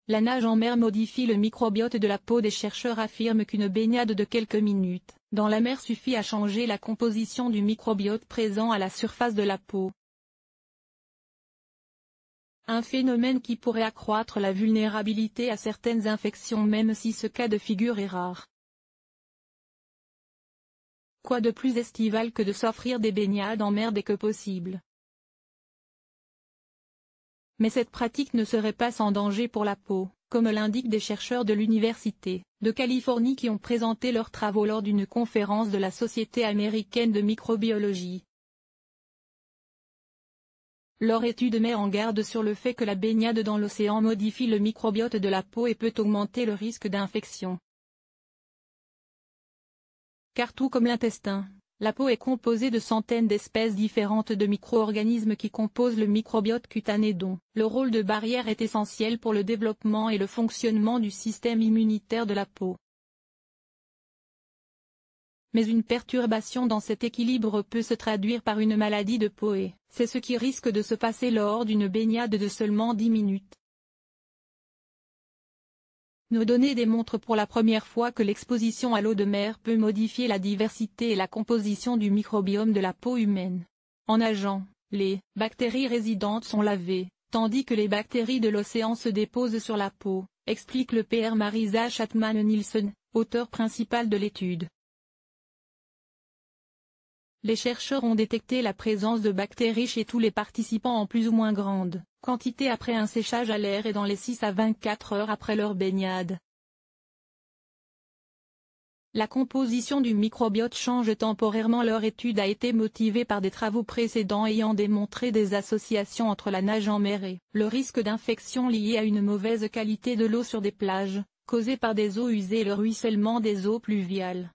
La nage en mer modifie le microbiote de la peau. Des chercheurs affirment qu'une baignade de quelques minutes dans la mer suffit à changer la composition du microbiote présent à la surface de la peau. Un phénomène qui pourrait accroître la vulnérabilité à certaines infections même si ce cas de figure est rare. Quoi de plus estival que de s'offrir des baignades en mer dès que possible? Mais cette pratique ne serait pas sans danger pour la peau, comme l'indiquent des chercheurs de l'Université de Californie qui ont présenté leurs travaux lors d'une conférence de la Société américaine de microbiologie. Leur étude met en garde sur le fait que la baignade dans l'océan modifie le microbiote de la peau et peut augmenter le risque d'infection. Car tout comme l'intestin, la peau est composée de centaines d'espèces différentes de micro-organismes qui composent le microbiote cutané dont le rôle de barrière est essentiel pour le développement et le fonctionnement du système immunitaire de la peau. Mais une perturbation dans cet équilibre peut se traduire par une maladie de peau et c'est ce qui risque de se passer lors d'une baignade de seulement 10 minutes. Nos données démontrent pour la première fois que l'exposition à l'eau de mer peut modifier la diversité et la composition du microbiome de la peau humaine. En nageant, les bactéries résidentes sont lavées, tandis que les bactéries de l'océan se déposent sur la peau, explique le Pr Marisa Chatman-Nielsen, auteur principal de l'étude. Les chercheurs ont détecté la présence de bactéries chez tous les participants en plus ou moins grande quantité après un séchage à l'air et dans les 6 à 24 heures après leur baignade. La composition du microbiote change temporairement. Leur étude a été motivée par des travaux précédents ayant démontré des associations entre la nage en mer et le risque d'infection lié à une mauvaise qualité de l'eau sur des plages, causée par des eaux usées et le ruissellement des eaux pluviales.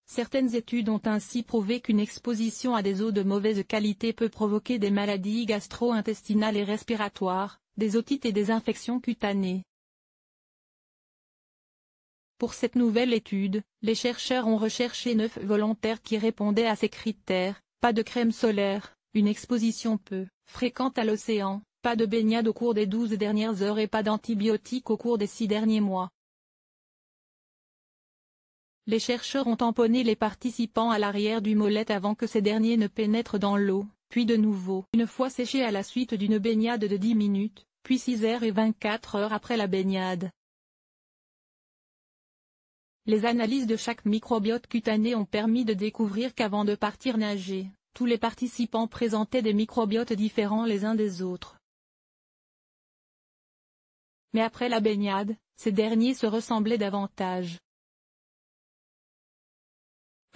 Certaines études ont ainsi prouvé qu'une exposition à des eaux de mauvaise qualité peut provoquer des maladies gastro-intestinales et respiratoires, des otites et des infections cutanées. Pour cette nouvelle étude, les chercheurs ont recherché 9 volontaires qui répondaient à ces critères: pas de crème solaire, une exposition peu fréquente à l'océan, pas de baignade au cours des 12 dernières heures et pas d'antibiotiques au cours des 6 derniers mois. Les chercheurs ont tamponné les participants à l'arrière du molette avant que ces derniers ne pénètrent dans l'eau, puis de nouveau une fois séchés à la suite d'une baignade de 10 minutes, puis 6 heures et 24 heures après la baignade. Les analyses de chaque microbiote cutané ont permis de découvrir qu'avant de partir nager, tous les participants présentaient des microbiotes différents les uns des autres. Mais après la baignade, ces derniers se ressemblaient davantage.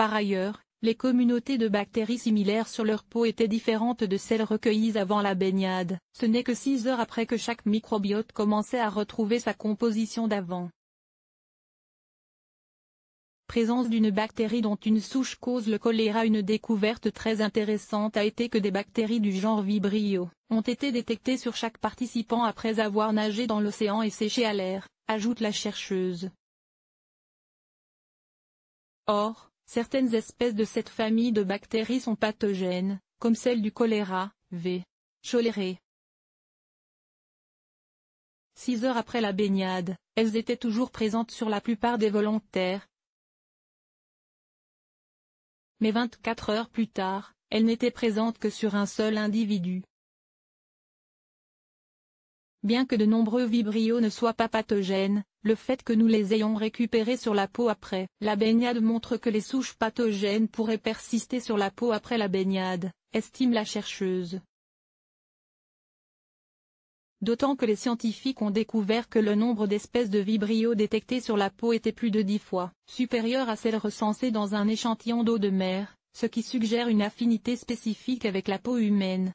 Par ailleurs, les communautés de bactéries similaires sur leur peau étaient différentes de celles recueillies avant la baignade. Ce n'est que 6 heures après que chaque microbiote commençait à retrouver sa composition d'avant. Présence d'une bactérie dont une souche cause le choléra. Une découverte très intéressante a été que des bactéries du genre Vibrio ont été détectées sur chaque participant après avoir nagé dans l'océan et séché à l'air, ajoute la chercheuse. Or, certaines espèces de cette famille de bactéries sont pathogènes, comme celle du choléra, V. cholerae. 6 heures après la baignade, elles étaient toujours présentes sur la plupart des volontaires. Mais 24 heures plus tard, elles n'étaient présentes que sur un seul individu. Bien que de nombreux vibrios ne soient pas pathogènes, le fait que nous les ayons récupérés sur la peau après la baignade montre que les souches pathogènes pourraient persister sur la peau après la baignade, estime la chercheuse. D'autant que les scientifiques ont découvert que le nombre d'espèces de vibrios détectées sur la peau était plus de 10 fois supérieur à celles recensées dans un échantillon d'eau de mer, ce qui suggère une affinité spécifique avec la peau humaine.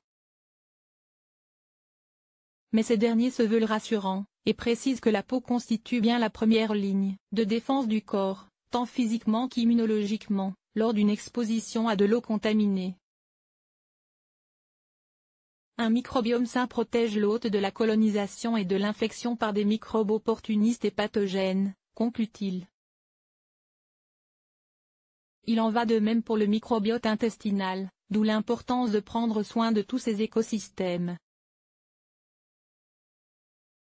Mais ces derniers se veulent rassurants, et précisent que la peau constitue bien la première ligne de défense du corps, tant physiquement qu'immunologiquement, lors d'une exposition à de l'eau contaminée. Un microbiome sain protège l'hôte de la colonisation et de l'infection par des microbes opportunistes et pathogènes, conclut-il. Il en va de même pour le microbiote intestinal, d'où l'importance de prendre soin de tous ces écosystèmes.